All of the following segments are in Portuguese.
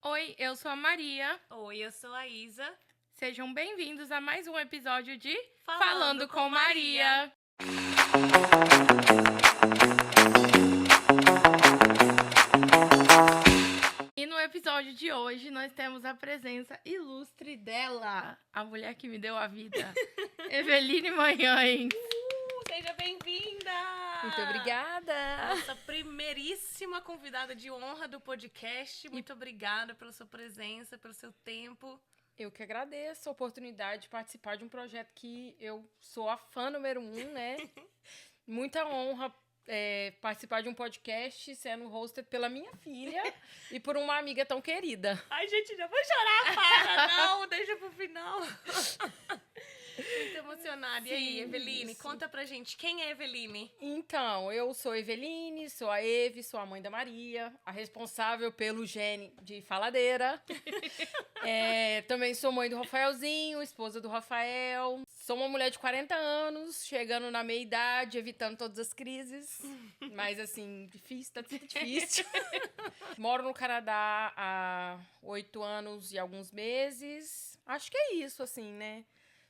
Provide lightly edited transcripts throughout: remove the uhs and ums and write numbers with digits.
Oi, eu sou a Maria. Oi, eu sou a Isa. Sejam bem-vindos a mais um episódio de Falando com Maria. E no episódio de hoje nós temos a presença ilustre dela, a mulher que me deu a vida, Eveline Manhães. Seja bem-vinda! Muito obrigada! Nossa primeiríssima convidada de honra do podcast. Muito obrigada pela sua presença, pelo seu tempo. Eu que agradeço a oportunidade de participar de um projeto que eu sou a fã número 1, né? Muita honra participar de um podcast sendo hosted pela minha filha e por uma amiga tão querida. Ai, gente, já vou chorar, para! Não, deixa pro final. Muito emocionada. E aí, Eveline, conta pra gente, quem é Eveline? Então, eu sou Eveline, sou a Eve, sou a mãe da Maria, a responsável pelo gene de faladeira. Também sou mãe do Rafaelzinho, esposa do Rafael. Sou uma mulher de 40 anos, chegando na meia-idade, evitando todas as crises. Mas, assim, difícil, tá difícil. Moro no Canadá há 8 anos e alguns meses. Acho que é isso, assim, né?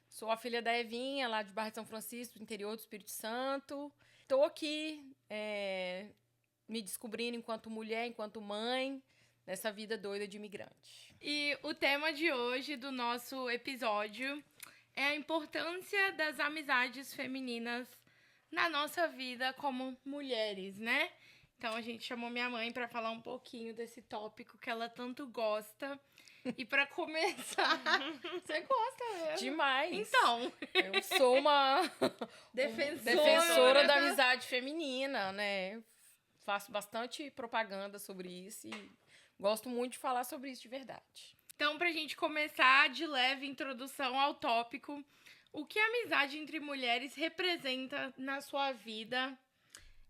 Sou a filha da Evinha, lá de Barra de São Francisco, do interior do Espírito Santo. Estou aqui me descobrindo enquanto mulher, enquanto mãe, nessa vida doida de imigrante. E o tema de hoje do nosso episódio é a importância das amizades femininas na nossa vida como mulheres, né? Então a gente chamou minha mãe para falar um pouquinho desse tópico que ela tanto gosta. E pra começar, você gosta mesmo? Demais. Então, eu sou uma defensora da amizade feminina, né? Faço bastante propaganda sobre isso e gosto muito de falar sobre isso de verdade. Então, pra gente começar de leve introdução ao tópico, o que a amizade entre mulheres representa na sua vida?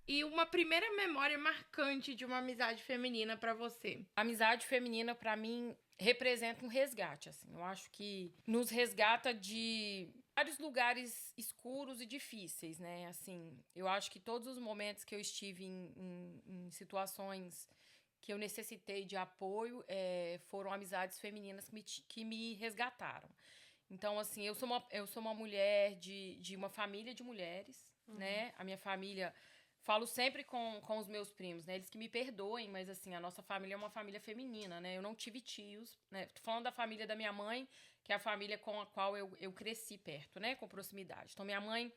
E uma primeira memória marcante de uma amizade feminina pra você? A amizade feminina, pra mim, representa um resgate, assim. Eu acho que nos resgata de vários lugares escuros e difíceis, né? Assim, eu acho que todos os momentos que eu estive em situações que eu necessitei de apoio foram amizades femininas que me resgataram. Então, assim, eu sou uma mulher de uma família de mulheres, né? A minha família... Falo sempre com os meus primos, né? Eles que me perdoem, mas assim, a nossa família é uma família feminina, né? Eu não tive tios, né? Tô falando da família da minha mãe, que é a família com a qual eu cresci perto, né? Com proximidade. Então, minha mãe,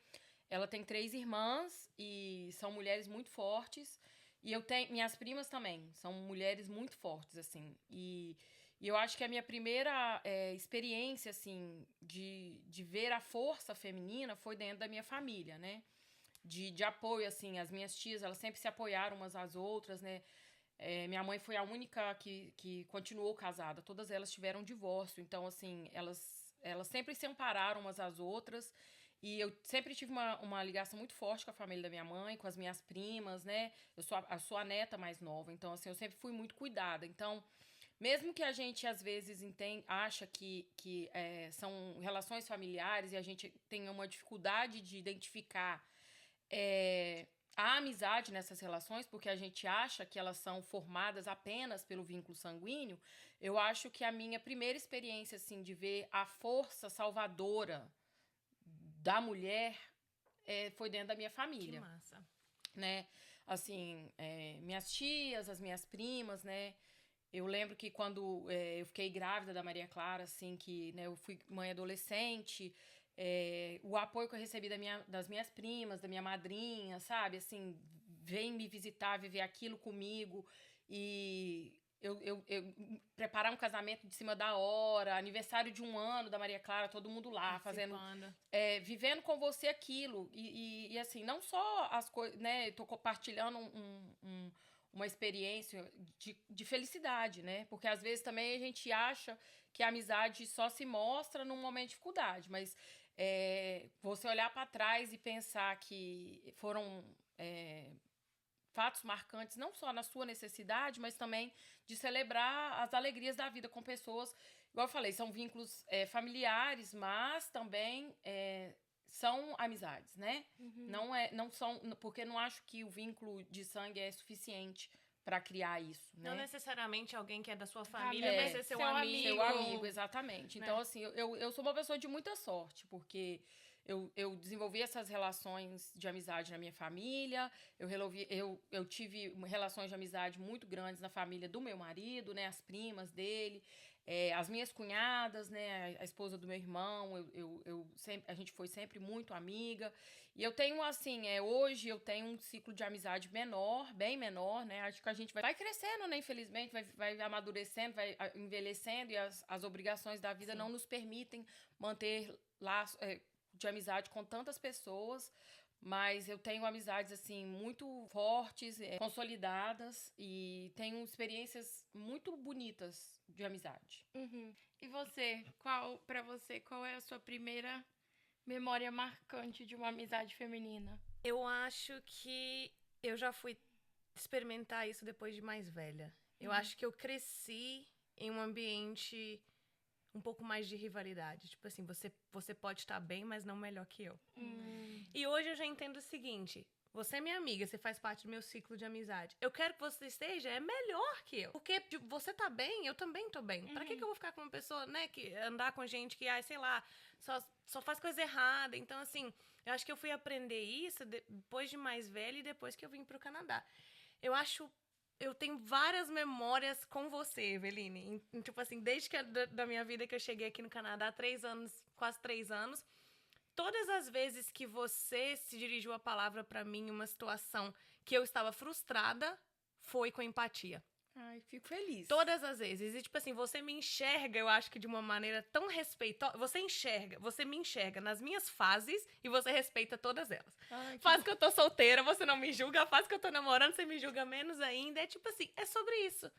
ela tem 3 irmãs e são mulheres muito fortes. E eu tenho... Minhas primas também são mulheres muito fortes, assim. E eu acho que a minha primeira experiência, assim, de ver a força feminina foi dentro da minha família, né? De apoio, assim, as minhas tias, elas sempre se apoiaram umas às outras, né? Minha mãe foi a única que continuou casada, todas elas tiveram divórcio, então, assim, elas sempre se ampararam umas às outras, e eu sempre tive uma ligação muito forte com a família da minha mãe, com as minhas primas, né? Eu sou a neta mais nova, então, assim, eu sempre fui muito cuidada, então... Mesmo que a gente, às vezes, acha que são relações familiares e a gente tenha uma dificuldade de identificar a amizade nessas relações, porque a gente acha que elas são formadas apenas pelo vínculo sanguíneo, eu acho que a minha primeira experiência, assim, de ver a força salvadora da mulher foi dentro da minha família. Que massa. Né? Assim, minhas tias, as minhas primas, né? Eu lembro que quando eu fiquei grávida da Maria Clara, assim, que, né, eu fui mãe adolescente... o apoio que eu recebi das minhas primas, da minha madrinha, sabe? Assim, vem me visitar, viver aquilo comigo. E eu preparar um casamento de cima da hora, aniversário de 1 ano da Maria Clara, todo mundo lá, fazendo... vivendo com você aquilo. E assim, não só as coisas, né? Eu tô compartilhando uma experiência de felicidade, né? Porque às vezes também a gente acha que a amizade só se mostra num momento de dificuldade, mas você olhar para trás e pensar que foram fatos marcantes, não só na sua necessidade, mas também de celebrar as alegrias da vida com pessoas, igual eu falei, são vínculos familiares, mas também são amizades, né? Não são, porque não acho que o vínculo de sangue é suficiente para criar isso, né? Não necessariamente alguém que é da sua família É, vai ser seu seu amigo. Seu amigo, exatamente. né? Então, assim, eu sou uma pessoa de muita sorte, porque eu desenvolvi essas relações de amizade na minha família, eu tive relações de amizade muito grandes na família do meu marido, né? As primas dele, as minhas cunhadas, né? A esposa do meu irmão, a gente foi sempre muito amiga. E eu tenho, assim, hoje eu tenho um ciclo de amizade menor, bem menor, né? Acho que a gente vai crescendo, né? Infelizmente, vai amadurecendo, vai envelhecendo e as obrigações da vida Sim. não nos permitem manter laços de amizade com tantas pessoas. Mas eu tenho amizades, assim, muito fortes, consolidadas e tenho experiências muito bonitas de amizade. Uhum. E você, pra você, qual é a sua primeira memória marcante de uma amizade feminina? Eu acho que eu já fui experimentar isso depois de mais velha. Eu acho que eu cresci em um ambiente um pouco mais de rivalidade. Tipo assim, você pode estar bem, mas não melhor que eu. E hoje eu já entendo o seguinte: você é minha amiga, você faz parte do meu ciclo de amizade. Eu quero que você esteja melhor que eu. Porque tipo, você tá bem, eu também tô bem. Pra que eu vou ficar com uma pessoa, né, que andar com gente que, sei lá, só faz coisa errada? Então, assim, eu acho que eu fui aprender isso depois de mais velha e depois que eu vim pro Canadá. Eu tenho várias memórias com você, Eveline. Tipo assim, desde que da minha vida que eu cheguei aqui no Canadá, há 3 anos, quase 3 anos, todas as vezes que você se dirigiu a palavra pra mim em uma situação que eu estava frustrada, foi com empatia. Ai, fico feliz. Todas as vezes. E, tipo assim, você me enxerga, eu acho que de uma maneira tão respeitosa. Você me enxerga nas minhas fases e você respeita todas elas. Ai, Faz que eu tô solteira, você não me julga. Faz que eu tô namorando, você me julga menos ainda. É tipo assim, é sobre isso.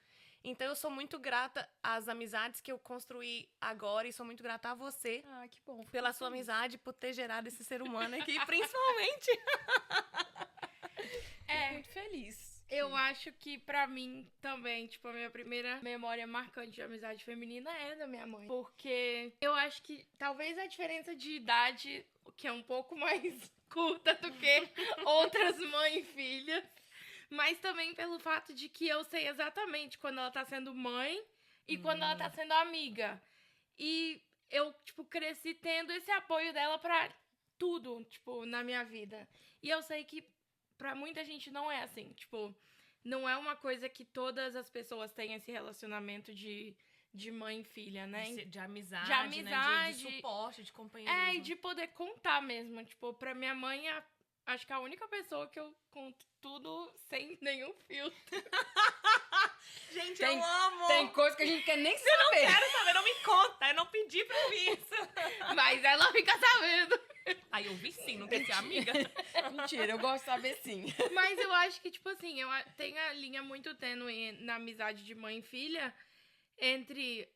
Então, eu sou muito grata às amizades que eu construí agora e sou muito grata a você Ah, que bom. Fico pela sua feliz. amizade, por ter gerado esse ser humano aqui, principalmente. Fico muito feliz. Eu acho que pra mim também, tipo, a minha primeira memória marcante de amizade feminina é da minha mãe. Porque eu acho que talvez a diferença de idade, que é um pouco mais curta do que outras mãe e filha, mas também pelo fato de que eu sei exatamente quando ela tá sendo mãe e quando ela tá sendo amiga. E eu, tipo, cresci tendo esse apoio dela pra tudo, tipo, na minha vida. E eu sei que pra muita gente não é assim, tipo, não é uma coisa que todas as pessoas têm esse relacionamento de mãe e filha, né? De amizade, De amizade. né? De suporte, de companheirismo. E de poder contar mesmo. Tipo, pra minha mãe, acho que a única pessoa que eu conto tudo sem nenhum filtro. Gente, Tem- eu amo! Tem coisa que a gente quer nem saber. Quero saber, não me conta, eu não pedi pra ouvir isso. Mas ela fica sabendo. Aí eu vi sim, não quer ser amiga. Mentira, eu gosto de saber sim. Mas eu acho que, tipo assim, tem a linha muito tênue na amizade de mãe e filha entre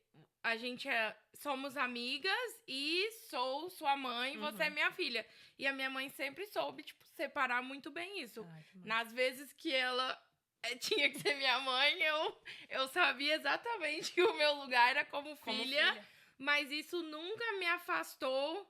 a gente somos amigas e sou sua mãe e você é minha filha. E a minha mãe sempre soube, tipo, separar muito bem isso. Nas vezes que ela tinha que ser minha mãe, eu sabia exatamente que o meu lugar era como filha, mas isso nunca me afastou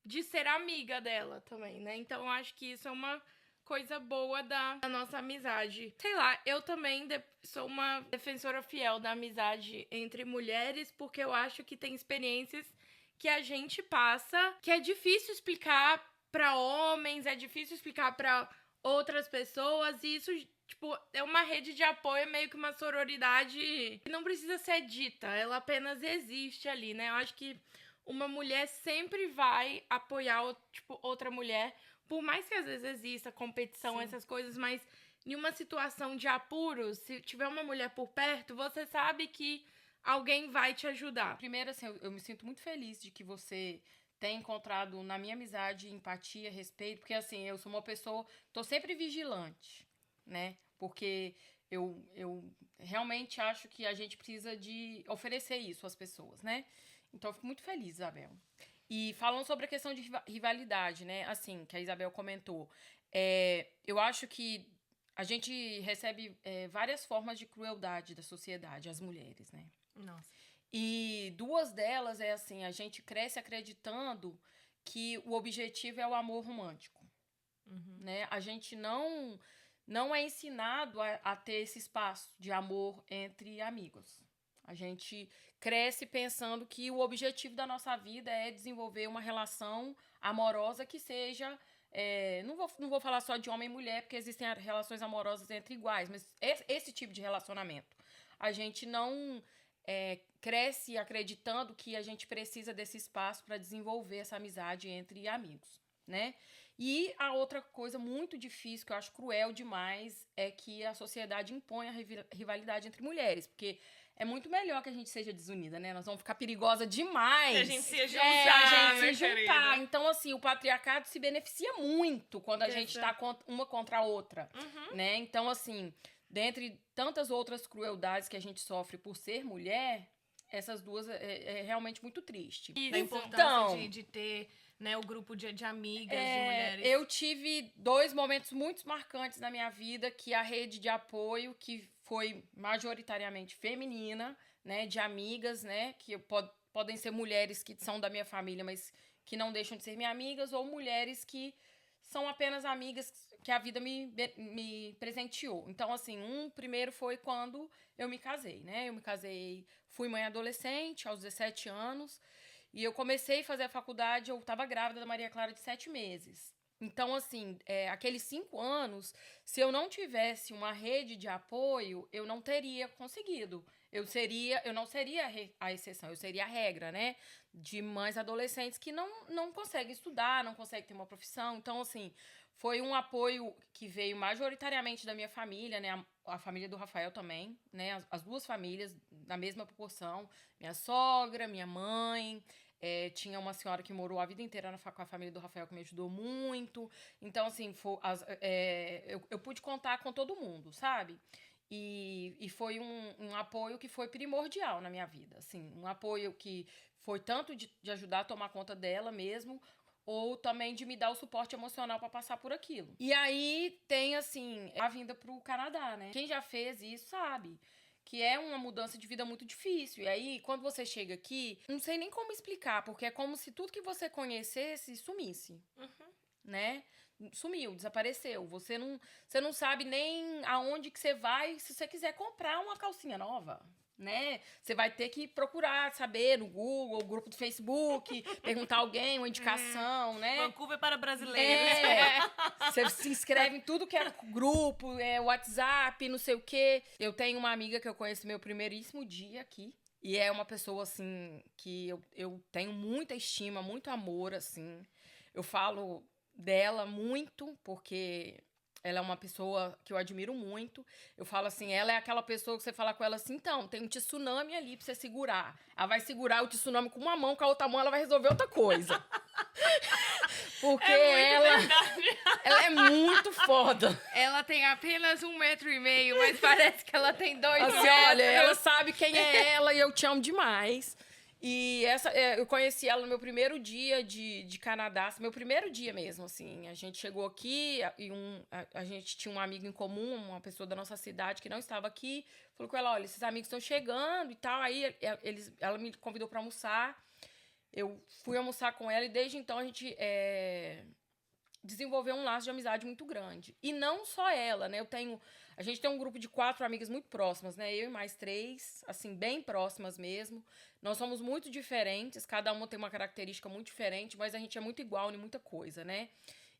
de ser amiga dela também, né? Então, eu acho que isso é uma coisa boa da nossa amizade. Sei lá, eu também sou uma defensora fiel da amizade entre mulheres, porque eu acho que tem experiências que a gente passa que é difícil explicar pra homens, é difícil explicar pra outras pessoas, e isso, tipo, é uma rede de apoio, é meio que uma sororidade que não precisa ser dita, ela apenas existe ali, né? Eu acho que uma mulher sempre vai apoiar, tipo, outra mulher, por mais que às vezes exista competição, essas coisas, mas em uma situação de apuros, se tiver uma mulher por perto, você sabe que alguém vai te ajudar. Primeiro, assim, eu me sinto muito feliz de que você tenha encontrado na minha amizade empatia, respeito, porque, assim, eu sou uma pessoa, tô sempre vigilante, né? Porque eu realmente acho que a gente precisa de oferecer isso às pessoas, né? Então, eu fico muito feliz, Isabel. E falando sobre a questão de rivalidade, né? Assim, que a Isabel comentou. Eu acho que a gente recebe várias formas de crueldade da sociedade, as mulheres, né? Nossa. E duas delas é assim, a gente cresce acreditando que o objetivo é o amor romântico, né? A gente não não é ensinado a ter esse espaço de amor entre amigos. A gente cresce pensando que o objetivo da nossa vida é desenvolver uma relação amorosa que seja... não vou falar só de homem e mulher, porque existem relações amorosas entre iguais, mas esse tipo de relacionamento. A gente não cresce acreditando que a gente precisa desse espaço para desenvolver essa amizade entre amigos, né? E a outra coisa muito difícil, que eu acho cruel demais, é que a sociedade impõe a rivalidade entre mulheres, porque é muito melhor que a gente seja desunida, né? Nós vamos ficar perigosa demais. Se a gente se juntar, a gente se juntar. Então, assim, o patriarcado se beneficia muito quando a gente tá uma contra a outra, né? Então, assim, dentre tantas outras crueldades que a gente sofre por ser mulher, essas duas é realmente muito triste. Da importância de ter, né, o grupo de amigas, de mulheres. Eu tive 2 momentos muito marcantes na minha vida, que a rede de apoio, que foi majoritariamente feminina, né, de amigas, né, que podem ser mulheres que são da minha família, mas que não deixam de ser minhas amigas, ou mulheres que são apenas amigas que a vida me presenteou. Então, assim, primeiro foi quando eu me casei, né? Eu me casei, fui mãe adolescente, aos 17 anos, e eu comecei a fazer a faculdade, eu estava grávida da Maria Clara de 7 meses. Então, assim, aqueles 5 anos, se eu não tivesse uma rede de apoio, eu não teria conseguido. Eu não seria a exceção, eu seria a regra, né? De mães adolescentes que não conseguem estudar, não conseguem ter uma profissão. Então, assim, foi um apoio que veio majoritariamente da minha família, né? A família do Rafael também, né? As 2 famílias na mesma proporção. Minha sogra, minha mãe... tinha uma senhora que morou a vida inteira com a família do Rafael, que me ajudou muito. Então, assim, eu pude contar com todo mundo, sabe? E foi um apoio que foi primordial na minha vida. Assim, um apoio que foi tanto de ajudar a tomar conta dela mesmo, ou também de me dar o suporte emocional para passar por aquilo. E aí tem, assim, a vinda pro Canadá, né? Quem já fez isso sabe que é uma mudança de vida muito difícil. E aí, quando você chega aqui, não sei nem como explicar, porque é como se tudo que você conhecesse sumisse, né? Sumiu, desapareceu. Você não sabe nem aonde que você vai se você quiser comprar uma calcinha nova, né? Você vai ter que procurar saber no Google, grupo do Facebook, perguntar a alguém, uma indicação, né? Vancouver para brasileiros. Você se inscreve em tudo que é grupo, WhatsApp, não sei o quê. Eu tenho uma amiga que eu conheço meu primeiríssimo dia aqui. E é uma pessoa, assim, que eu tenho muita estima, muito amor, assim. Eu falo dela muito, porque... ela é uma pessoa que eu admiro muito. Eu falo assim, ela é aquela pessoa que você fala com ela assim, então, tem um tsunami ali pra você segurar. Ela vai segurar o tsunami com uma mão, com a outra mão ela vai resolver outra coisa. Porque ela é muito foda. Ela tem apenas 1,5 metros, mas parece que ela tem 2 assim, metros. Olha, ela sabe quem é ela e eu te amo demais. E eu conheci ela no meu primeiro dia de Canadá, meu primeiro dia mesmo, assim. A gente chegou aqui e a gente tinha um amigo em comum, uma pessoa da nossa cidade que não estava aqui. Falou com ela, olha, esses amigos estão chegando e tal. Aí ela me convidou para almoçar. Eu fui almoçar com ela e desde então a gente desenvolveu um laço de amizade muito grande. E não só ela, né? A gente tem um grupo de 4 amigas muito próximas, né? Eu e mais 3, assim, bem próximas mesmo. Nós somos muito diferentes, cada uma tem uma característica muito diferente, mas a gente é muito igual em muita coisa, né?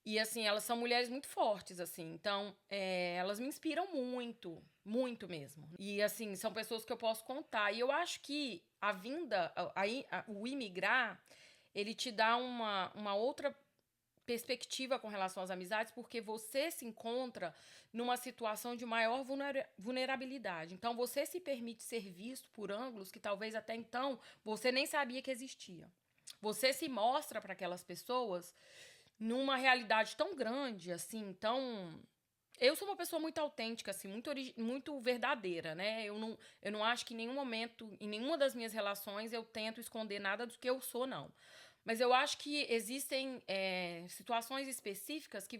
E, assim, elas são mulheres muito fortes, assim. Então, elas me inspiram muito, muito mesmo. E, assim, são pessoas que eu posso contar. E eu acho que a vinda, o imigrar, ele te dá uma outra perspectiva com relação às amizades, porque você se encontra numa situação de maior vulnerabilidade. Então, você se permite ser visto por ângulos que talvez até então você nem sabia que existia. Você se mostra para aquelas pessoas numa realidade tão grande, assim, tão... Eu sou uma pessoa muito autêntica, assim, muito verdadeira, né? Eu não acho que em nenhum momento, em nenhuma das minhas relações, eu tento esconder nada do que eu sou, não. Mas eu acho que existem situações específicas que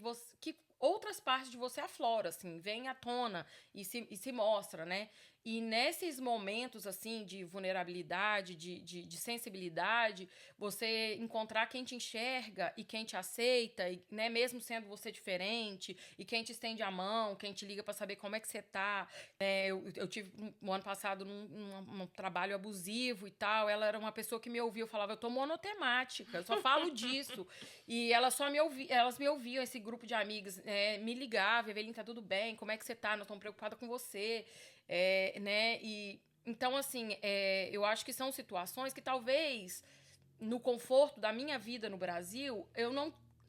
outras partes de você afloram, assim, vem à tona e se mostra, né? E nesses momentos, assim, de vulnerabilidade, de sensibilidade, você encontrar quem te enxerga e quem te aceita, e, né, mesmo sendo você diferente, e quem te estende a mão, quem te liga pra saber como é que você tá. Eu tive, no ano passado, num trabalho abusivo e tal, ela era uma pessoa que me ouvia, eu falava, eu tô monotemática, eu só falo disso. E elas me ouviam, esse grupo de amigas, me ligava, Evelyn, tá tudo bem? Como é que você tá? Nós estamos preocupadas com você. Né? E, então, assim, eu acho que são situações que talvez, no conforto da minha vida no Brasil,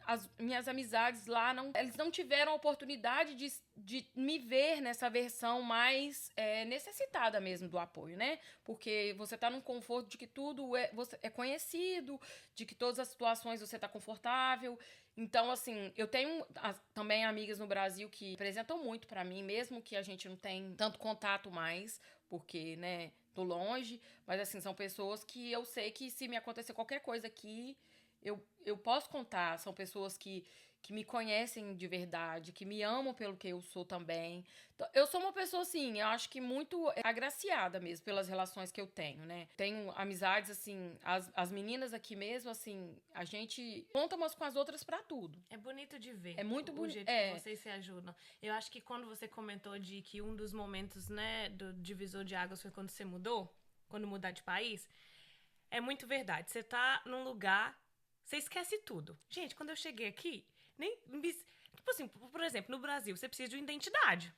as minhas amizades lá, eles não tiveram a oportunidade de me ver nessa versão mais necessitada mesmo do apoio, né? Porque você tá num conforto de que tudo é conhecido, de que todas as situações você tá confortável. Então, assim, eu tenho também amigas no Brasil que apresentam muito pra mim, mesmo que a gente não tenha tanto contato mais, porque, né, tô longe. Mas, assim, são pessoas que eu sei que se me acontecer qualquer coisa aqui, eu posso contar. São pessoas que me conhecem de verdade, que me amam pelo que eu sou também. Então, eu sou uma pessoa, assim, eu acho que muito agraciada mesmo pelas relações que eu tenho, né? Tenho amizades, assim, as meninas aqui mesmo, assim, a gente conta umas com as outras pra tudo. É bonito de ver. É muito bonito. O jeito que vocês se ajudam. Eu acho que quando você comentou de que um dos momentos, né, do divisor de águas foi quando você mudou, quando mudar de país, é muito verdade. Você tá num lugar, você esquece tudo. Gente, quando eu cheguei aqui, tipo assim, por exemplo, no Brasil, você precisa de uma identidade.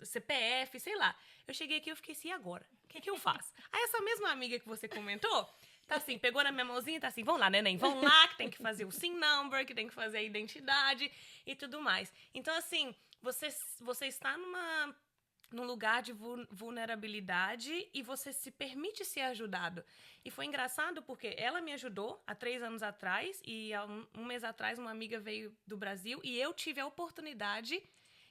CPF, sei lá. Eu cheguei aqui e eu fiquei assim, e agora? O que eu faço? Aí essa mesma amiga que você comentou, tá assim, pegou na minha mãozinha e tá assim, vão lá, neném, vão lá, que tem que fazer o SIM number, que tem que fazer a identidade e tudo mais. Então, assim, você está num lugar de vulnerabilidade e você se permite ser ajudado. E foi engraçado porque ela me ajudou há 3 anos atrás e há um mês atrás uma amiga veio do Brasil e eu tive a oportunidade,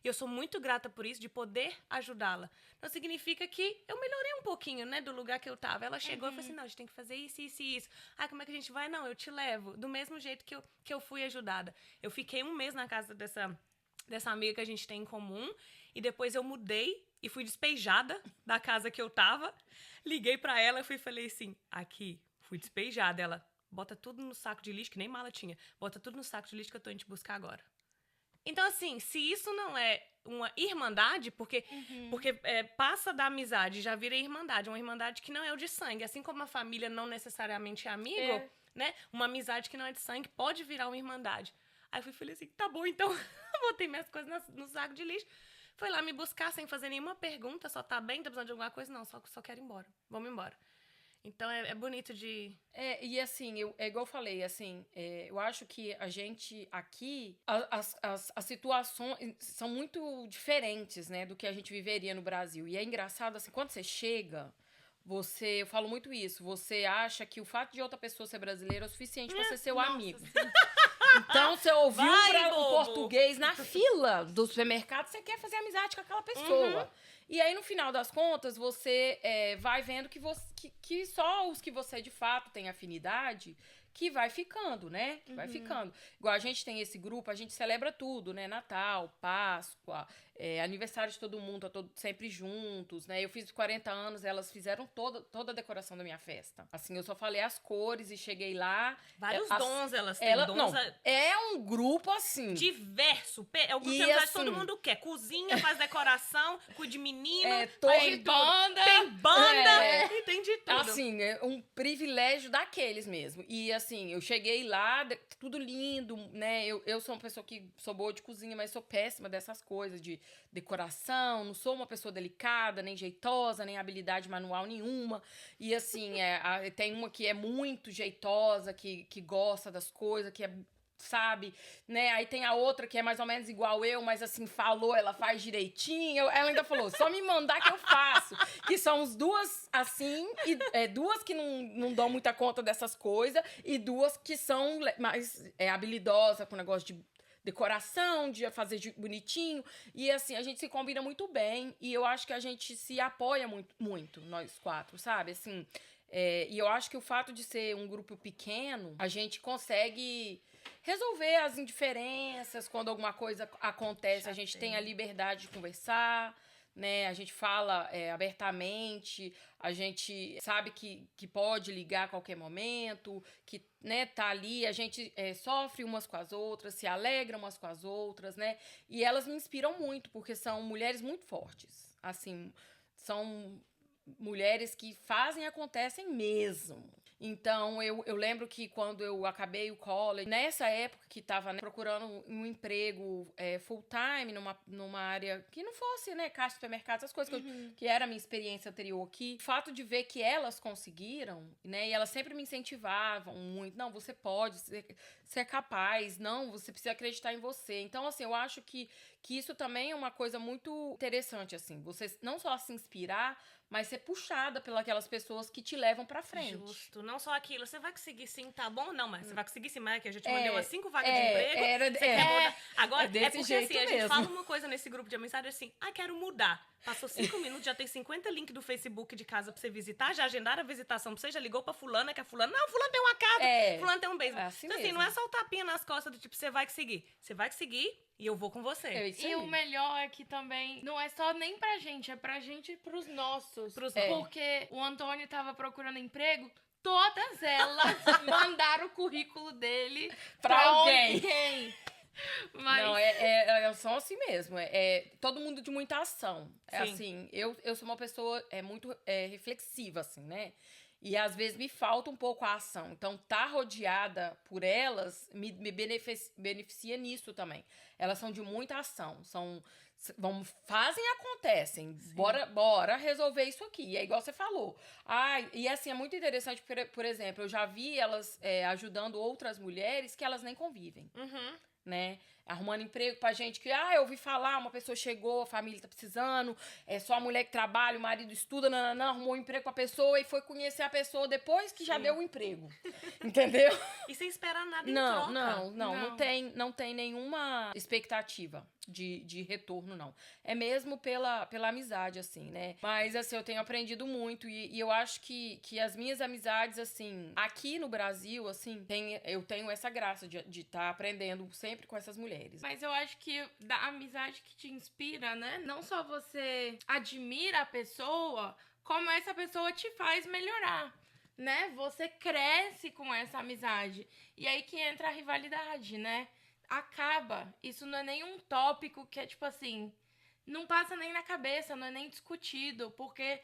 e eu sou muito grata por isso, de poder ajudá-la. Então significa que eu melhorei um pouquinho, né, do lugar que eu tava. Ela chegou e falou assim, não, a gente tem que fazer isso, isso e isso. Ah, como é que a gente vai? Não, eu te levo. Do mesmo jeito que eu fui ajudada. Eu fiquei 1 mês na casa dessa amiga que a gente tem em comum e depois eu mudei e fui despejada da casa que eu tava. Liguei pra ela e falei assim, aqui, fui despejada. Ela, bota tudo no saco de lixo, que nem mala tinha. Bota tudo no saco de lixo que eu tô indo te buscar agora. Então, assim, se isso não é uma irmandade, porque passa da amizade, já vira irmandade. Uma irmandade que não é o de sangue. Assim como a família não necessariamente é amigo, né? Uma amizade que não é de sangue pode virar uma irmandade. Aí eu falei assim, tá bom, então. Botei minhas coisas no saco de lixo. Foi lá me buscar sem fazer nenhuma pergunta, só tá bem, tá precisando de alguma coisa? Não, só quero ir embora. Vamos embora. Então, é bonito de... E assim, é igual eu falei, assim, eu acho que a gente aqui, as situações são muito diferentes, né, do que a gente viveria no Brasil. E é engraçado, assim, quando você chega, eu falo muito isso, você acha que o fato de outra pessoa ser brasileira é o suficiente pra ser seu amigo. Então, você ouviu o português na fila do supermercado, você quer fazer amizade com aquela pessoa. Uhum. E aí, no final das contas, você vai vendo que só os que você, de fato, tem afinidade, que vai ficando, né? Que vai ficando. Igual a gente tem esse grupo, a gente celebra tudo, né? Natal, Páscoa, aniversário de todo mundo, sempre juntos, né? Eu fiz 40 anos, elas fizeram toda a decoração da minha festa. Assim, eu só falei as cores e cheguei lá. Vários dons elas têm. É um grupo, assim... diverso. É o grupo de amizade que todo mundo quer. Cozinha, faz decoração, cuida de menino. Tem banda. Tem banda. E tem de tudo. Assim, é um privilégio daqueles mesmo. E, assim, eu cheguei lá, tudo lindo, né? Eu sou uma pessoa que sou boa de cozinha, mas sou péssima dessas coisas de decoração, não sou uma pessoa delicada, nem jeitosa, nem habilidade manual nenhuma. E, assim, tem uma que é muito jeitosa, que gosta das coisas, que sabe, né? Aí tem a outra que é mais ou menos igual eu, mas assim, ela faz direitinho. Ela ainda falou, só me mandar que eu faço. Que são as duas assim, e duas que não dão muita conta dessas coisas, e duas que são mais habilidosas com o negócio de decoração, de fazer bonitinho. E assim, a gente se combina muito bem, e eu acho que a gente se apoia muito, muito nós 4, sabe? Assim, e eu acho que o fato de ser um grupo pequeno, a gente consegue resolver as indiferenças. Quando alguma coisa acontece, a gente tem a liberdade de conversar, né? A gente fala abertamente, a gente sabe que pode ligar a qualquer momento, que, né, tá ali, a gente sofre umas com as outras, se alegra umas com as outras, né? E elas me inspiram muito, porque são mulheres muito fortes, assim, são mulheres que fazem e acontecem mesmo. Então, eu lembro que quando eu acabei o college, nessa época que estava, né, procurando um emprego full-time numa área que não fosse, né, caixa de supermercado, essas coisas que era a minha experiência anterior aqui, o fato de ver que elas conseguiram, né, e elas sempre me incentivavam muito, não, você pode, você é capaz, não, você precisa acreditar em você. Então, assim, eu acho que isso também é uma coisa muito interessante, assim, você não só se inspirar, mas ser puxada pelas pessoas que te levam pra frente. Justo. Não só aquilo. Você vai conseguir sim, tá bom? Não, mas você vai conseguir sim, mas que a gente mandou as 5 vagas de emprego. Você quer mudar. Agora, é porque assim, a gente fala uma coisa nesse grupo de amizade assim, quero mudar. Passou 5 minutos, já tem 50 links do Facebook de casa pra você visitar, já agendaram a visitação pra você, já ligou pra fulana, que a fulana, não, fulano tem uma casa, fulano tem um beijo. Assim então, assim, não é só o tapinha nas costas do tipo, você vai conseguir. Você vai conseguir e eu vou com você. E o melhor é que também não é só nem pra gente, é pra gente e pros nossos. Porque o Antônio tava procurando emprego, todas elas mandaram o currículo dele pra alguém. Mas... Não, são assim mesmo. Todo mundo de muita ação. Assim, eu sou uma pessoa muito reflexiva, assim, né? E às vezes me falta um pouco a ação. Então, tá rodeada por elas me beneficia nisso também. Elas são de muita ação. Fazem e acontecem. Bora resolver isso aqui. É igual você falou. E assim, é muito interessante, por exemplo, eu já vi elas ajudando outras mulheres que elas nem convivem. Né? Arrumando emprego pra gente que, eu ouvi falar, uma pessoa chegou, a família tá precisando, é só a mulher que trabalha, o marido estuda, arrumou um emprego pra pessoa e foi conhecer a pessoa depois que já deu o emprego. Entendeu? E sem esperar nada em troca. Não tem nenhuma expectativa de retorno, não. É mesmo pela amizade, assim, né? Mas, assim, eu tenho aprendido muito e eu acho que as minhas amizades, assim, aqui no Brasil, assim, eu tenho essa graça de estar aprendendo sempre com essas mulheres. Mas eu acho que da amizade que te inspira, né? Não só você admira a pessoa, como essa pessoa te faz melhorar, né? Você cresce com essa amizade. E aí que entra a rivalidade, né? Acaba. Isso não é nem um tópico que é tipo assim, não passa nem na cabeça, não é nem discutido, porque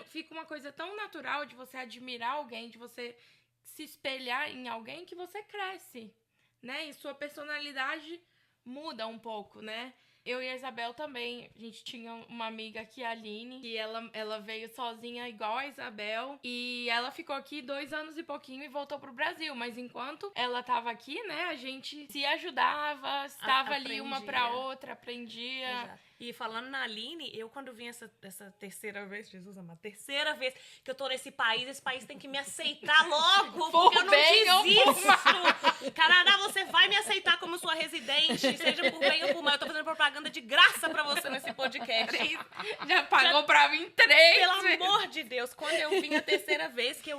fica uma coisa tão natural de você admirar alguém, de você se espelhar em alguém que você cresce, né? E sua personalidade muda um pouco, né? Eu e a Isabel também, a gente tinha uma amiga aqui, a Aline, que ela veio sozinha igual a Isabel, e ela ficou aqui 2 anos e pouquinho e voltou pro Brasil, mas enquanto ela tava aqui, né, a gente se ajudava, estava ali uma pra outra, aprendia. Exato. E falando na Aline, eu quando vim essa terceira vez, Jesus amado, terceira vez que eu tô nesse país, esse país tem que me aceitar logo, porque eu não desisto. Canadá, você vai me aceitar como sua residente, seja por bem ou por mal. Eu tô fazendo propaganda de graça pra você nesse podcast. Já pagou pra mim 3. Pelo amor de Deus, quando eu vim a terceira vez, que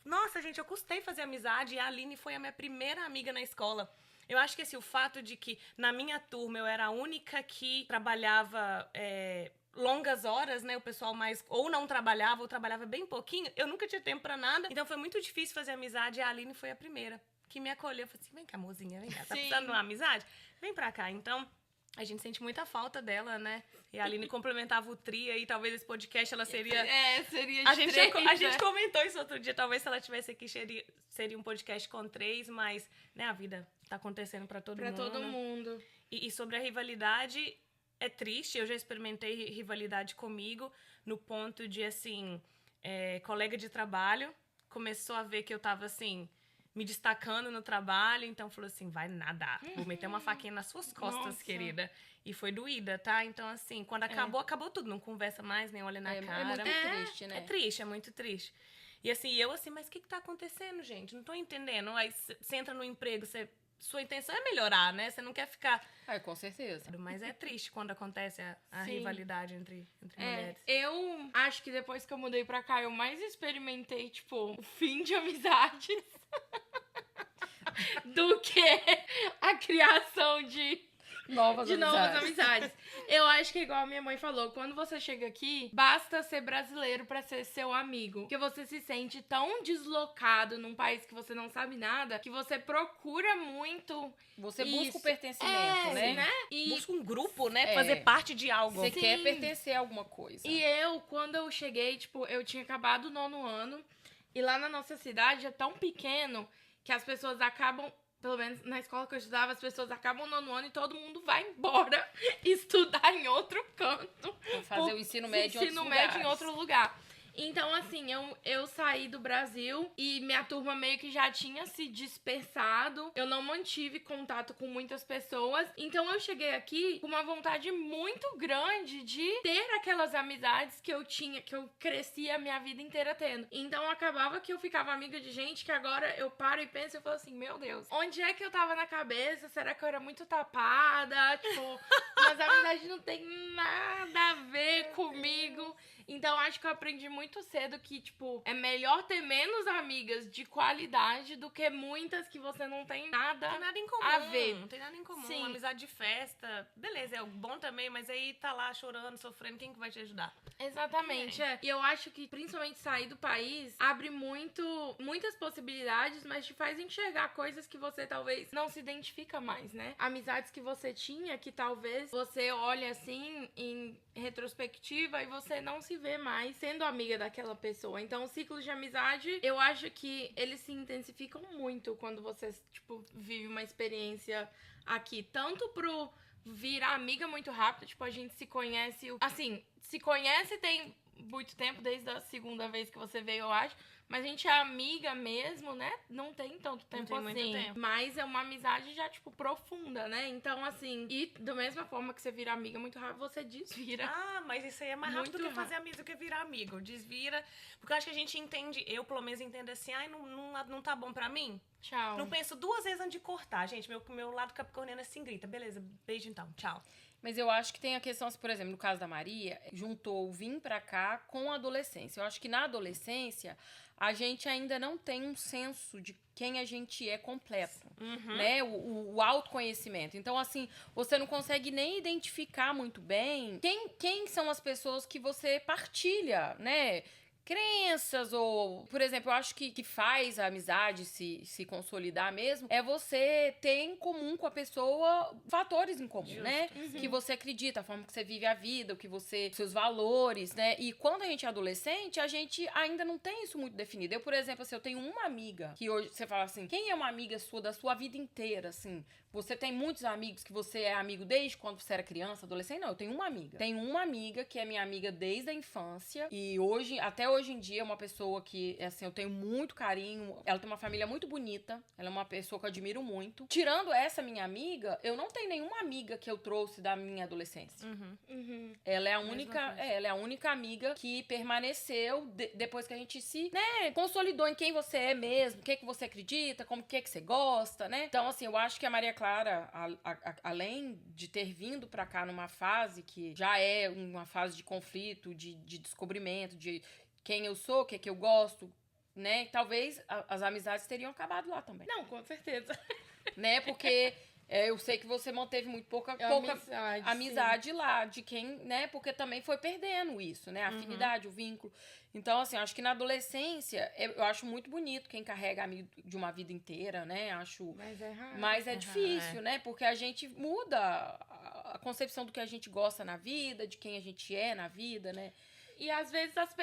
nossa, gente, eu custei fazer amizade e a Aline foi a minha primeira amiga na escola. Eu acho que o fato de que na minha turma eu era a única que trabalhava longas horas, né? O pessoal mais ou não trabalhava ou trabalhava bem pouquinho. Eu nunca tinha tempo pra nada. Então foi muito difícil fazer amizade e a Aline foi a primeira que me acolheu. Eu falei assim, vem cá, mozinha, vem cá. Tá precisando de uma amizade? Vem pra cá. Então, a gente sente muita falta dela, né? E a Aline complementava o trio aí, talvez esse podcast ela seria... seria de a gente comentou isso outro dia, talvez se ela tivesse aqui seria um podcast com 3, mas, né, a vida tá acontecendo pra todo mundo. Pra todo mundo. E sobre a rivalidade, é triste, eu já experimentei rivalidade comigo, no ponto de, assim, colega de trabalho começou a ver que eu tava, assim... me destacando no trabalho, então falou assim, vai nadar, vou meter uma faquinha nas suas costas, querida. E foi doída, tá? Então, assim, quando acabou tudo, não conversa mais, nem olha na cara. É muito triste, né? É triste, é muito triste. E assim, mas o que tá acontecendo, gente? Não tô entendendo. Aí você entra no emprego, sua intenção é melhorar, né? Você não quer ficar... com certeza. Mas é triste quando acontece a rivalidade entre mulheres. Eu acho que depois que eu mudei pra cá, eu mais experimentei, tipo, o fim de amizades do que a criação Novas de novas amizades. amizades. Eu acho que, igual a minha mãe falou, quando você chega aqui, basta ser brasileiro pra ser seu amigo. Porque você se sente tão deslocado num país que você não sabe nada, que você procura muito Você isso. busca o pertencimento, né? E Busca um grupo, né? É. Fazer parte de algo. Você Sim. quer pertencer a alguma coisa. E quando eu cheguei, tipo, eu tinha acabado o 9º ano, e lá na nossa cidade é tão pequeno que as pessoas acabam, pelo menos na escola que eu estudava, as pessoas acabam o 9º ano e todo mundo vai embora estudar em outro canto. Vou fazer o ensino médio Ensino médio em outro lugar. Então, assim, eu saí do Brasil e minha turma meio que já tinha se dispersado. Eu não mantive contato com muitas pessoas. Então, eu cheguei aqui com uma vontade muito grande de ter aquelas amizades que eu tinha, que eu cresci a minha vida inteira tendo. Então, acabava que eu ficava amiga de gente que agora eu paro e penso e falo assim, meu Deus, onde é que eu tava na cabeça? Será que eu era muito tapada? Tipo, mas a amizade não tem nada a ver comigo. Então, acho que eu aprendi muito cedo que, tipo, é melhor ter menos amigas de qualidade do que muitas que você não tem nada. Não tem nada em comum. a ver. Não tem nada em comum. Sim. Amizade de festa. Beleza, é bom também, mas aí tá lá chorando, sofrendo. Quem que vai te ajudar? Exatamente, E eu acho que, principalmente, sair do país abre muitas possibilidades, mas te faz enxergar coisas que você talvez não se identifica mais, né? Amizades que você tinha, que talvez você olhe assim, em retrospectiva, e você não se vê mais sendo amiga daquela pessoa. Então, os ciclos de amizade, eu acho que eles se intensificam muito quando você, tipo, vive uma experiência aqui. Tanto pro virar amiga muito rápido, tipo, a gente se conhece... Assim, se conhece tem muito tempo, desde a segunda vez que você veio, eu acho. Mas a gente é amiga mesmo, né? Não tem tanto tempo tem muito assim. tempo. Mas é uma amizade já, tipo, profunda, né? Então, assim... E da mesma forma que você vira amiga muito rápido, você desvira. Ah, mas isso aí é mais rápido do Muito que fazer amigo, do que virar amigo. Desvira. Porque eu acho que a gente entende, eu pelo menos entendo assim, ai, não tá bom pra mim. Tchau. Não penso 2 vezes antes de cortar, gente. Meu lado capricorniano assim grita. Beleza, beijo então, tchau. Mas eu acho que tem a questão, por exemplo, no caso da Maria, juntou o vir pra cá com a adolescência. Eu acho que na adolescência, a gente ainda não tem um senso de quem a gente é completo, né? O autoconhecimento. Então, assim, você não consegue nem identificar muito bem quem são as pessoas que você partilha, né? Crenças ou... Por exemplo, eu acho que faz a amizade se consolidar mesmo é você ter em comum com a pessoa fatores em comum, né? Que você acredita, a forma que você vive a vida, o que você... Seus valores, né? E quando a gente é adolescente, a gente ainda não tem isso muito definido. Eu, por exemplo, assim, eu tenho uma amiga que hoje você fala assim, quem é uma amiga sua da sua vida inteira, assim? Você tem muitos amigos que você é amigo desde quando você era criança, adolescente? Não, eu tenho uma amiga. Tenho uma amiga que é minha amiga desde a infância e até hoje em dia é uma pessoa que, assim, eu tenho muito carinho. Ela tem uma família muito bonita, ela é uma pessoa que eu admiro muito. Tirando essa minha amiga, eu não tenho nenhuma amiga que eu trouxe da minha adolescência. Ela é a única amiga que permaneceu depois que a gente se, né, consolidou em quem você é mesmo, o que você acredita, como que você gosta, né? Então, assim, eu acho que a Maria Clara, além de ter vindo pra cá numa fase que já é uma fase de conflito, de descobrimento, de quem eu sou, o que eu gosto, né? Talvez as amizades teriam acabado lá também. Não, com certeza. Né? Porque eu sei que você manteve muito pouca amizade lá, de quem, né? Porque também foi perdendo isso, né? A afinidade, o vínculo. Então, assim, acho que na adolescência, eu acho muito bonito quem carrega amigo de uma vida inteira, né? Acho... Mas é raro. Mas é difícil, né? Porque a gente muda a concepção do que a gente gosta na vida, de quem a gente é na vida, né? E às vezes as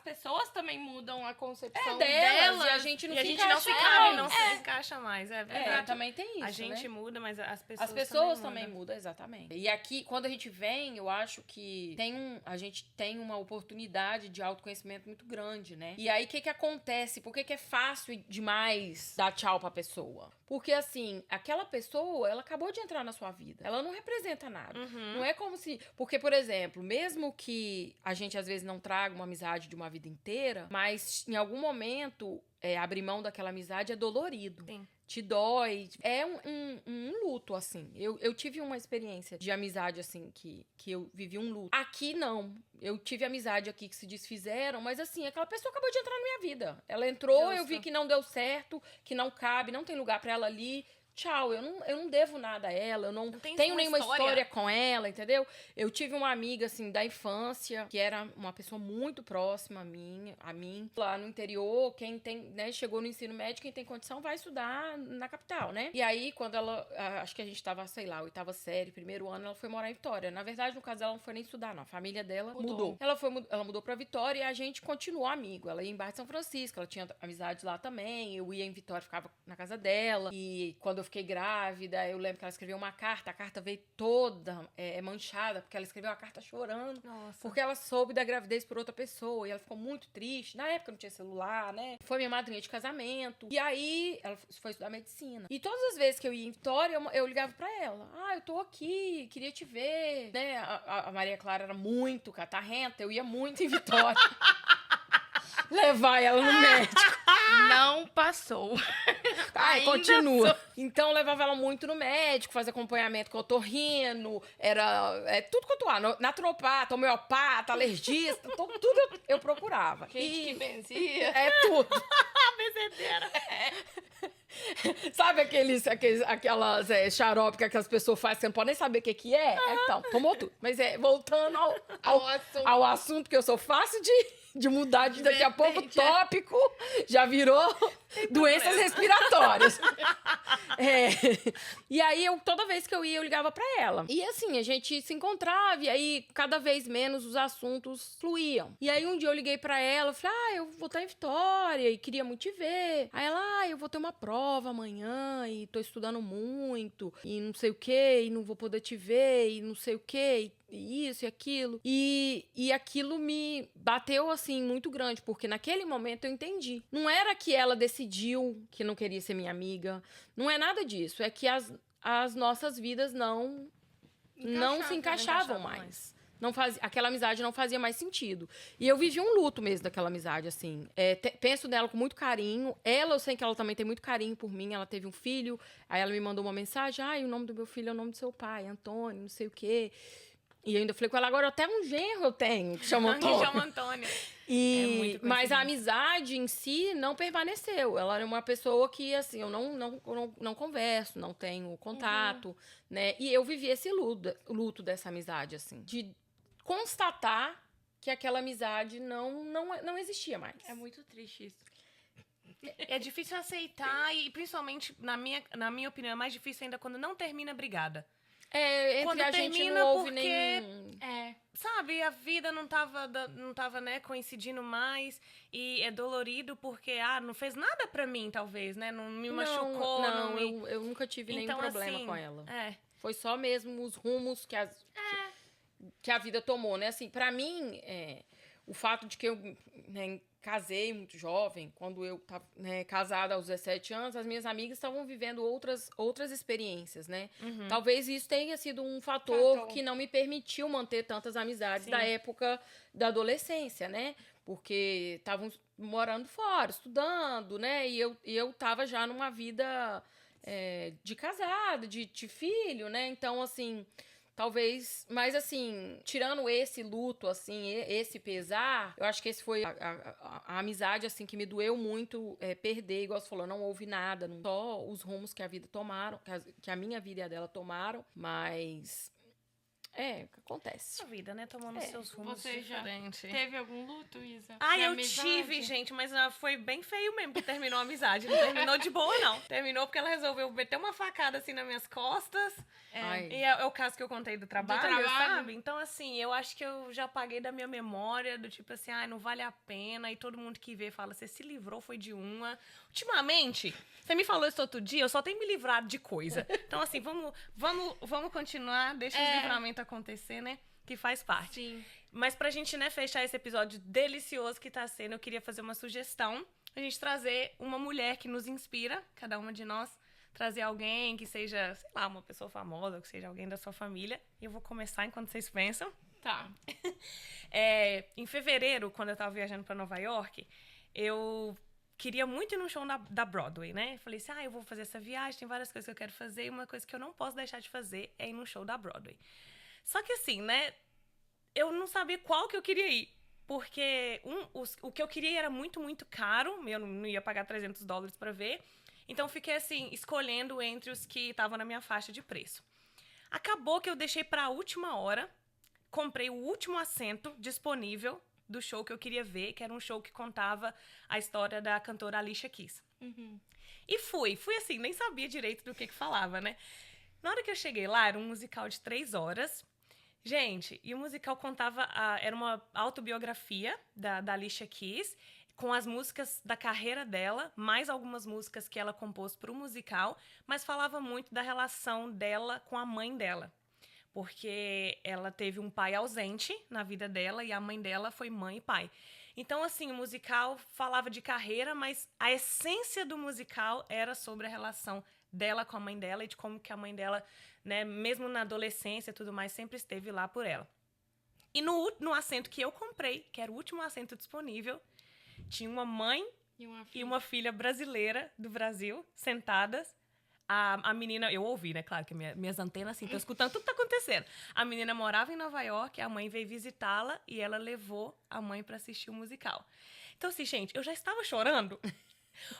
pessoas também mudam a concepção delas, e a gente não e a fica gente não se cabe, não é. se encaixa mais. É verdade. também tem isso, A gente né? muda, mas as pessoas, As pessoas também também mudam, exatamente. E aqui, quando a gente vem, eu acho que a gente tem uma oportunidade de autoconhecimento muito grande, né? E aí, o que acontece? Por que é fácil demais dar tchau pra pessoa? Porque, assim, aquela pessoa, ela acabou de entrar na sua vida. Ela não representa nada. Não é como se... Porque, por exemplo, mesmo que a gente, às vezes, não traga uma amizade de uma vida inteira, mas, em algum momento, abrir mão daquela amizade é dolorido. Sim. Te dói. É um luto, assim. Eu tive uma experiência de amizade, assim, que eu vivi um luto. Aqui, não. Eu tive amizade aqui que se desfizeram, mas, assim, aquela pessoa acabou de entrar na minha vida. Ela entrou, Justo. eu vi que não deu certo, que não cabe, não tem lugar pra ela ali. tchau, eu não devo nada a ela, eu não tem tenho uma nenhuma história. história com ela, entendeu? Eu tive uma amiga, assim, da infância, que era uma pessoa muito próxima a mim. Lá no interior, quem tem, né, chegou no ensino médio, quem tem condição vai estudar na capital, né? E aí, quando ela, acho que a gente tava, sei lá, 8ª série, 1º ano, ela foi morar em Vitória. Na verdade, no caso dela, não foi nem estudar, não. A família dela mudou. Ela mudou pra Vitória e a gente continuou amigo. Ela ia em Barra de São Francisco, ela tinha amizades lá também. Eu ia em Vitória, ficava na casa dela. E quando eu fiquei grávida, eu lembro que ela escreveu uma carta. A carta veio toda manchada, porque ela escreveu a carta chorando. Nossa. Porque ela soube da gravidez por outra pessoa. E ela ficou muito triste. Na época não tinha celular, né? Foi minha madrinha de casamento. E aí, ela foi estudar medicina. E todas as vezes que eu ia em Vitória, eu ligava pra ela. Eu tô aqui, queria te ver. Né? A Maria Clara era muito catarrenta. Eu ia muito em Vitória. Levar ela no médico. Não passou. Ainda Continua. Então, eu levava ela muito no médico, fazia acompanhamento com otorrino, tudo quanto há. Naturopata, homeopata, alergista, tudo eu procurava. Gente que benzia. Tudo. A benzedeira. Sabe aquelas xarope que aquelas pessoas fazem, você não pode nem saber o que é? Então, tomou tudo. Mas voltando ao assunto, que eu sou fácil de mudar de daqui a pouco, tópico, já virou doenças respiratórias. E aí, toda vez que eu ia, eu ligava pra ela. E assim, a gente se encontrava, e aí, cada vez menos os assuntos fluíam. E aí, um dia eu liguei pra ela, eu falei, eu vou estar em Vitória, e queria muito te ver. Aí ela, eu vou ter uma prova amanhã, e tô estudando muito, e não sei o quê, e não vou poder te ver, e não sei o quê, e isso e aquilo. E aquilo me bateu, assim, muito grande, porque naquele momento eu entendi. Não era que ela decidiu que não queria ser minha amiga, não é nada disso, é que as nossas vidas não se encaixavam mais. Aquela amizade não fazia mais sentido. E eu vivi um luto mesmo daquela amizade, assim. Penso nela com muito carinho. Eu sei que ela também tem muito carinho por mim. Ela teve um filho, aí ela me mandou uma mensagem, o nome do meu filho é o nome do seu pai, Antônio, não sei o quê. E eu ainda falei com ela, agora até um genro eu tenho, que chama Antônio. Que chama Antônio. Mas a amizade em si não permaneceu. Ela era uma pessoa que, assim, eu não converso, não tenho contato, né? E eu vivi esse luto dessa amizade, assim. De constatar que aquela amizade não existia mais. É muito triste isso. É difícil aceitar e, principalmente, na minha opinião, é mais difícil ainda quando não termina brigada. Entre quando a gente termina não houve porque, nenhum... Sabe, a vida não tava, né, coincidindo mais. E é dolorido porque, não fez nada pra mim, talvez, né? Não me machucou. Eu nunca tive nenhum problema assim, com ela. Foi só mesmo os rumos que a vida tomou, né? Assim, pra mim, o fato de que eu, né, casei muito jovem, quando eu estava, né, casada aos 17 anos, as minhas amigas estavam vivendo outras experiências, né? Uhum. Talvez isso tenha sido um fator que não me permitiu manter tantas amizades da época da adolescência, né? Porque estavam morando fora, estudando, né? E eu tava já numa vida de casada, de filho, né? Então, assim... Talvez, mas assim, tirando esse luto, assim, esse pesar, eu acho que esse foi a amizade, assim, que me doeu muito perder, igual você falou, não houve nada, só os rumos que a vida tomaram, que a minha vida e a dela tomaram, mas... acontece. A vida, né? Tomando seus rumos diferentes. Você já teve algum luto, Isa? Eu tive, gente, mas foi bem feio mesmo que terminou a amizade. Não terminou de boa, não. Terminou porque ela resolveu meter uma facada assim nas minhas costas. E é o caso que eu contei do trabalho, sabe? Então, assim, eu acho que eu já apaguei da minha memória, do tipo assim, não vale a pena. E todo mundo que vê fala, você se livrou, foi de uma. Ultimamente, você me falou isso outro dia, eu só tenho me livrado de coisa. Então, assim, vamos continuar, deixa o livramento acontecer, né? Que faz parte. Sim. Mas pra gente, né, fechar esse episódio delicioso que tá sendo, eu queria fazer uma sugestão. A gente trazer uma mulher que nos inspira, cada uma de nós. Trazer alguém que seja, sei lá, uma pessoa famosa, que seja alguém da sua família. E eu vou começar enquanto vocês pensam. Tá. Em fevereiro, quando eu tava viajando pra Nova York, eu queria muito ir num show da Broadway, né? Falei assim, eu vou fazer essa viagem, tem várias coisas que eu quero fazer. E uma coisa que eu não posso deixar de fazer é ir num show da Broadway. Só que assim, né? Eu não sabia qual que eu queria ir. Porque o que eu queria era muito, muito caro. Eu não ia pagar $300 pra ver. Então, fiquei, assim, escolhendo entre os que estavam na minha faixa de preço. Acabou que eu deixei para a última hora, comprei o último assento disponível do show que eu queria ver, que era um show que contava a história da cantora Alicia Keys. E fui assim, nem sabia direito do que falava, né? Na hora que eu cheguei lá, era um musical de 3 horas. Gente, e o musical contava, era uma autobiografia da Alicia Keys, com as músicas da carreira dela, mais algumas músicas que ela compôs para o musical, mas falava muito da relação dela com a mãe dela. Porque ela teve um pai ausente na vida dela e a mãe dela foi mãe e pai. Então, assim, o musical falava de carreira, mas a essência do musical era sobre a relação dela com a mãe dela e de como que a mãe dela, né, mesmo na adolescência e tudo mais, sempre esteve lá por ela. E no assento que eu comprei, que era o último assento disponível, tinha uma mãe e uma filha brasileira do Brasil sentadas. A menina, eu ouvi, né? Claro que minhas antenas, assim, estão escutando tudo que tá acontecendo. A menina morava em Nova York, a mãe veio visitá-la e ela levou a mãe pra assistir o musical. Então, assim, gente, eu já estava chorando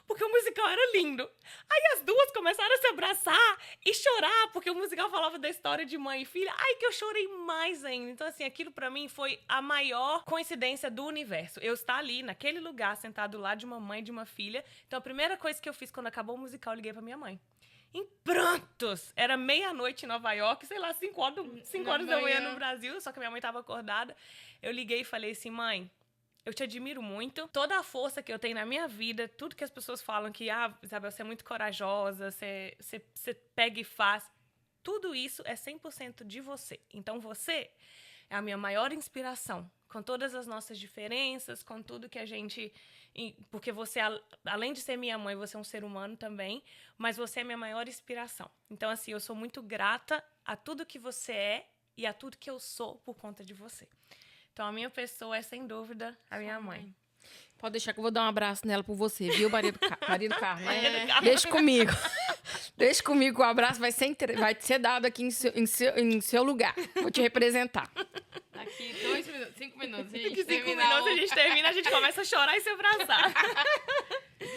porque o musical era lindo. Aí as duas começaram a se abraçar e chorar, porque o musical falava da história de mãe e filha. Ai, que eu chorei mais ainda. Então, assim, aquilo pra mim foi a maior coincidência do universo. Eu estar ali, naquele lugar, sentado lá de uma mãe e de uma filha. Então, a primeira coisa que eu fiz quando acabou o musical, eu liguei pra minha mãe. Em prantos! Era meia-noite em Nova York, sei lá, 5 horas da manhã no Brasil, só que minha mãe tava acordada. Eu liguei e falei assim, mãe, eu te admiro muito. Toda a força que eu tenho na minha vida, tudo que as pessoas falam que, Isabel, você é muito corajosa, você pega e faz. Tudo isso é 100% de você. Então, você é a minha maior inspiração. Com todas as nossas diferenças, com tudo que a gente... Porque você, além de ser minha mãe, você é um ser humano também, mas você é minha maior inspiração. Então, assim, eu sou muito grata a tudo que você é e a tudo que eu sou por conta de você. Então, a minha pessoa é, sem dúvida, a minha mãe. Pode deixar que eu vou dar um abraço nela por você, viu, Marido Carmo? Deixa comigo. Deixa comigo, o abraço vai ser dado aqui em seu lugar. Vou te representar. Daqui 2 minutos, 5 minutos. Daqui 5 minutos a gente termina, a gente começa a chorar e se abraçar.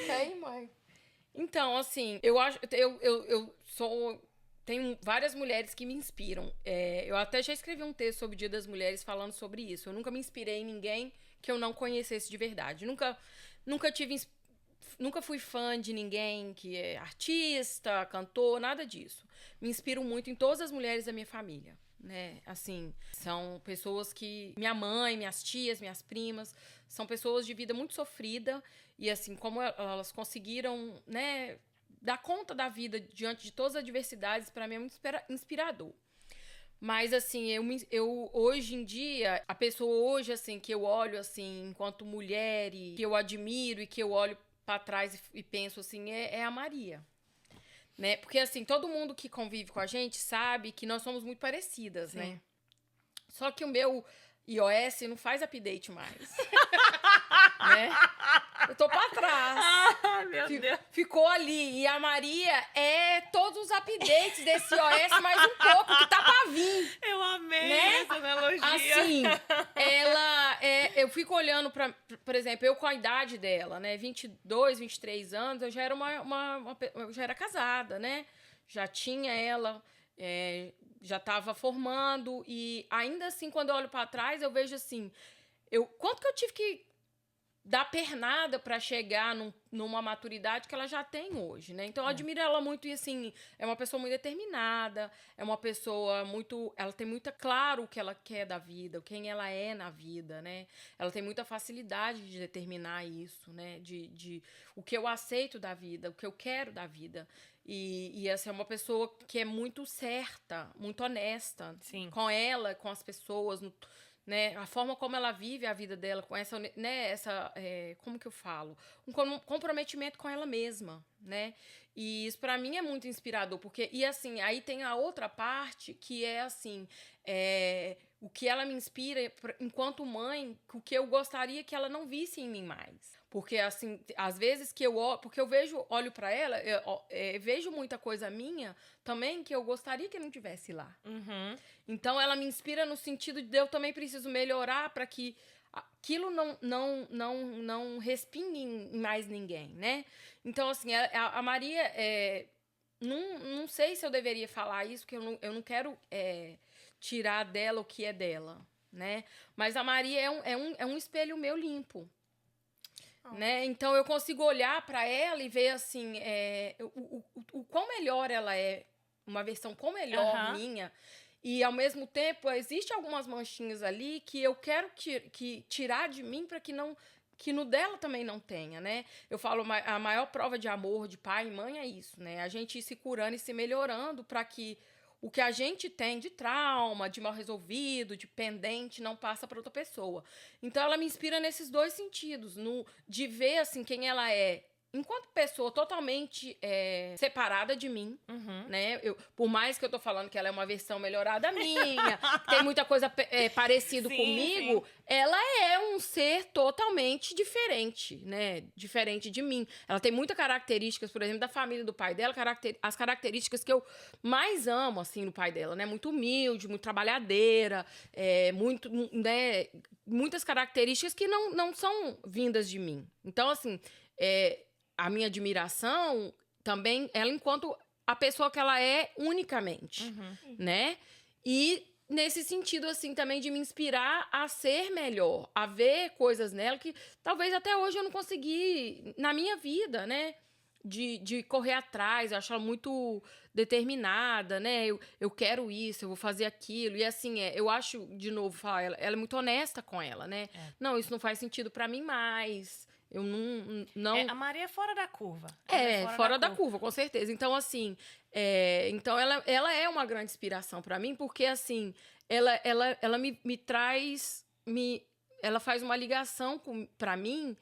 Aí, mãe. Então, assim, eu acho... Eu tenho várias mulheres que me inspiram. Eu até já escrevi um texto sobre o Dia das Mulheres falando sobre isso. Eu nunca me inspirei em ninguém que eu não conhecesse de verdade. Nunca fui fã de ninguém que é artista, cantor, nada disso. Me inspiro muito em todas as mulheres da minha família, né? Assim, são pessoas que... Minha mãe, minhas tias, minhas primas, são pessoas de vida muito sofrida e, assim, como elas conseguiram, né, dar conta da vida diante de todas as adversidades, para mim é muito inspirador. Mas, assim, eu hoje em dia, a pessoa hoje, assim, que eu olho, assim, enquanto mulher e que eu admiro e que eu olho para trás e penso, assim, é a Maria. Né? Porque, assim, todo mundo que convive com a gente sabe que nós somos muito parecidas, Sim. né? Só que o meu iOS não faz update mais. Né? Eu tô pra trás. Meu Deus. Ficou ali. E a Maria é todos os updates desse iOS mais um pouco, que tá pra vir. Eu amei, né? Essa analogia. Assim, ela... eu fico olhando pra... Por exemplo, eu com a idade dela, né? 22, 23 anos, eu já era eu já era casada, né? Já tinha ela... já estava formando. E ainda assim, quando eu olho pra trás, eu vejo assim... Quanto que eu tive que dar pernada para chegar numa maturidade que ela já tem hoje, né? Então, eu admiro ela muito e, assim, é uma pessoa muito determinada, é uma pessoa muito... Ela tem muito claro o que ela quer da vida, quem ela é na vida, né? Ela tem muita facilidade de determinar isso, né? De o que eu aceito da vida, o que eu quero da vida. E essa é uma pessoa que é muito certa, muito honesta. Sim. Com ela, com as pessoas... Né? A forma como ela vive a vida dela, com essa, né? Como que eu falo? Um comprometimento com ela mesma, né? E isso para mim é muito inspirador, porque, e assim, aí tem a outra parte que é assim, o que ela me inspira enquanto mãe, o que eu gostaria que ela não visse em mim mais. Porque, assim, às vezes que porque eu olho pra ela, vejo muita coisa minha também que eu gostaria que não tivesse lá. Uhum. Então, ela me inspira no sentido de eu também preciso melhorar para que aquilo não respingue em mais ninguém, né? Então, assim, a Maria, não sei se eu deveria falar isso, porque eu não quero tirar dela o que é dela, né? Mas a Maria é um espelho meu limpo, né? Então, eu consigo olhar para ela e ver, assim, o quão melhor ela é, uma versão quão melhor minha. E, ao mesmo tempo, existem algumas manchinhas ali que eu quero tirar de mim para que no dela também não tenha, né? Eu falo, a maior prova de amor de pai e mãe é isso, né? A gente ir se curando e se melhorando para que o que a gente tem de trauma, de mal resolvido, de pendente, não passa para outra pessoa. Então, ela me inspira nesses dois sentidos, de ver, assim, quem ela é enquanto pessoa totalmente separada de mim, né? Por mais que eu tô falando que ela é uma versão melhorada minha, tem muita coisa parecida comigo, ela é um ser totalmente diferente, né? Diferente de mim. Ela tem muitas características, por exemplo, da família do pai dela, as características que eu mais amo, assim, no pai dela, né? Muito humilde, muito trabalhadeira, muito, né? Muitas características que não são vindas de mim. Então, assim, a minha admiração também, ela enquanto a pessoa que ela é unicamente, né? E nesse sentido, assim, também de me inspirar a ser melhor, a ver coisas nela que talvez até hoje eu não consegui na minha vida, né? De correr atrás, eu acho ela muito determinada, né? Eu quero isso, eu vou fazer aquilo. E assim, eu acho, de novo, falar, ela é muito honesta com ela, né? Não, isso não faz sentido pra mim mais. Eu não... a Maria é fora da curva. Fora da curva, com certeza. Então, assim, então ela é uma grande inspiração pra mim, porque, assim, ela me traz, ela faz uma ligação pra mim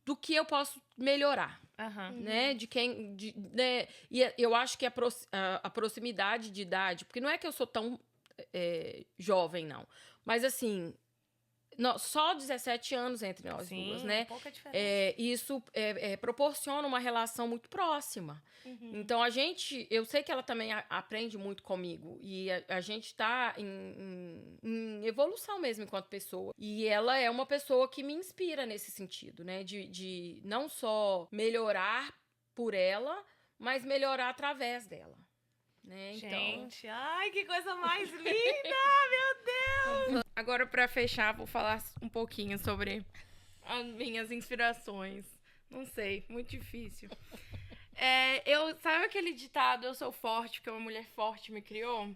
do que eu posso melhorar, né? Né? E eu acho que a proximidade de idade, porque não é que eu sou tão jovem, não, mas, assim... Só 17 anos entre nós duas, né? Pouca diferença. Isso proporciona uma relação muito próxima. Então, eu sei que ela também aprende muito comigo. E a gente está em evolução mesmo enquanto pessoa. E ela é uma pessoa que me inspira nesse sentido, né? De não só melhorar por ela, mas melhorar através dela. Né? Gente, ai, que coisa mais linda! Meu Deus! Agora, pra fechar, vou falar um pouquinho sobre as minhas inspirações. Não sei, muito difícil. Sabe aquele ditado, eu sou forte porque uma mulher forte me criou?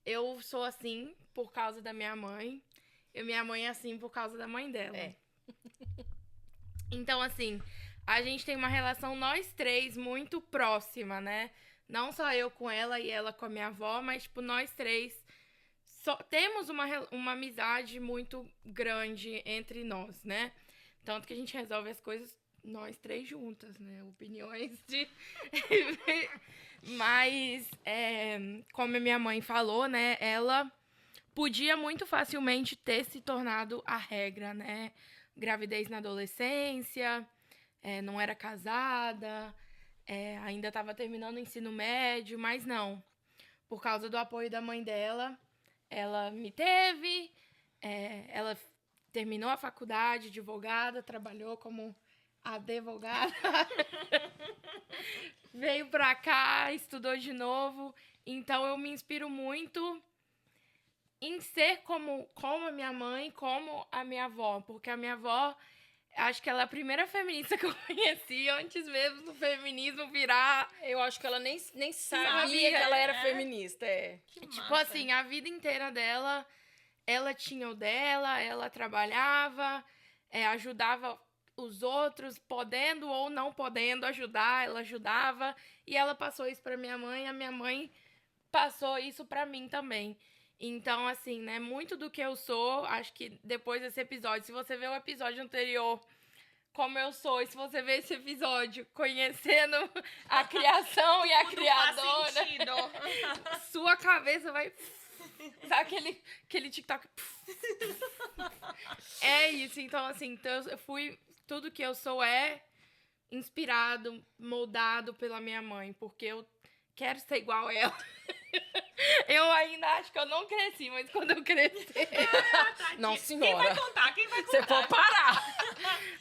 Eu sou assim por causa da minha mãe. E minha mãe é assim por causa da mãe dela. Então, assim, a gente tem uma relação, nós três, muito próxima, né? Não só eu com ela e ela com a minha avó, mas, tipo, nós três temos uma amizade muito grande entre nós, né? Tanto que a gente resolve as coisas nós três juntas, né? Opiniões de... Mas, como a minha mãe falou, né? Ela podia muito facilmente ter se tornado a regra, né? Gravidez na adolescência, não era casada... ainda estava terminando o ensino médio, mas não. Por causa do apoio da mãe dela, ela me teve, ela terminou a faculdade, advogada, trabalhou como advogada, veio pra cá, estudou de novo. Então, eu me inspiro muito em ser como a minha mãe, como a minha avó, porque a minha avó... Acho que ela é a primeira feminista que eu conheci antes mesmo do feminismo virar. Eu acho que ela nem sabia que ela era feminista. Tipo assim, a vida inteira dela, ela tinha o dela, ela trabalhava, ajudava os outros, podendo ou não podendo ajudar, ela ajudava. E ela passou isso pra minha mãe, a minha mãe passou isso pra mim também. Então, assim, né, muito do que eu sou, acho que depois desse episódio, se você ver o episódio anterior, como eu sou, e se você ver esse episódio conhecendo a criação e a criadora, faz sentido. Sua cabeça vai... Sabe aquele TikTok? É isso, então, assim, tudo que eu sou inspirado, moldado pela minha mãe, porque eu quero ser igual a ela. Eu ainda acho que eu não cresci, mas quando eu crescer... Não, Quem vai senhora. contar? Quem vai Você contar? pode parar.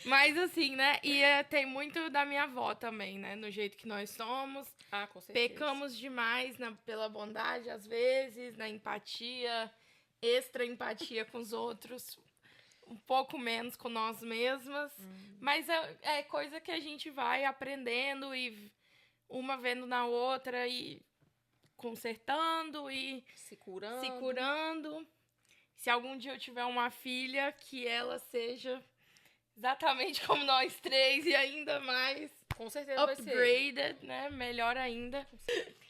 Mas assim, né? E tem muito da minha avó também, né? No jeito que nós somos. Ah, com certeza. Pecamos demais pela bondade, às vezes, na empatia, extra empatia com os outros, um pouco menos com nós mesmas. Mas é coisa que a gente vai aprendendo e uma vendo na outra e consertando e Se curando. se curando. Se algum dia eu tiver uma filha, que ela seja exatamente como nós três e ainda mais Com certeza vai ser. upgraded, né? Melhor ainda.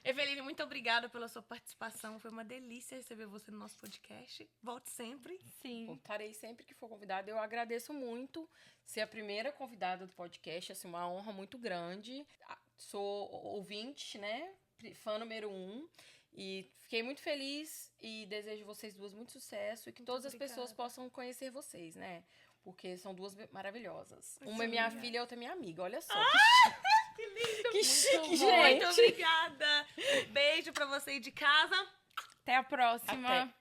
Eveline, muito obrigada pela sua participação. Foi uma delícia receber você no nosso podcast. Volte sempre. Sim. Voltarei sempre que for convidada. Eu agradeço muito ser a primeira convidada do podcast. Assim, uma honra muito grande. Sou ouvinte, né? Fã número 1. E fiquei muito feliz e desejo vocês duas muito sucesso e que todas as obrigada. pessoas possam conhecer vocês, né? Porque são duas maravilhosas. Muito Uma é minha obrigada. filha e a outra é minha amiga. Olha só. Que lindo. Que chique, bom. gente. Muito obrigada. Beijo pra você aí de casa. Até a próxima. Até.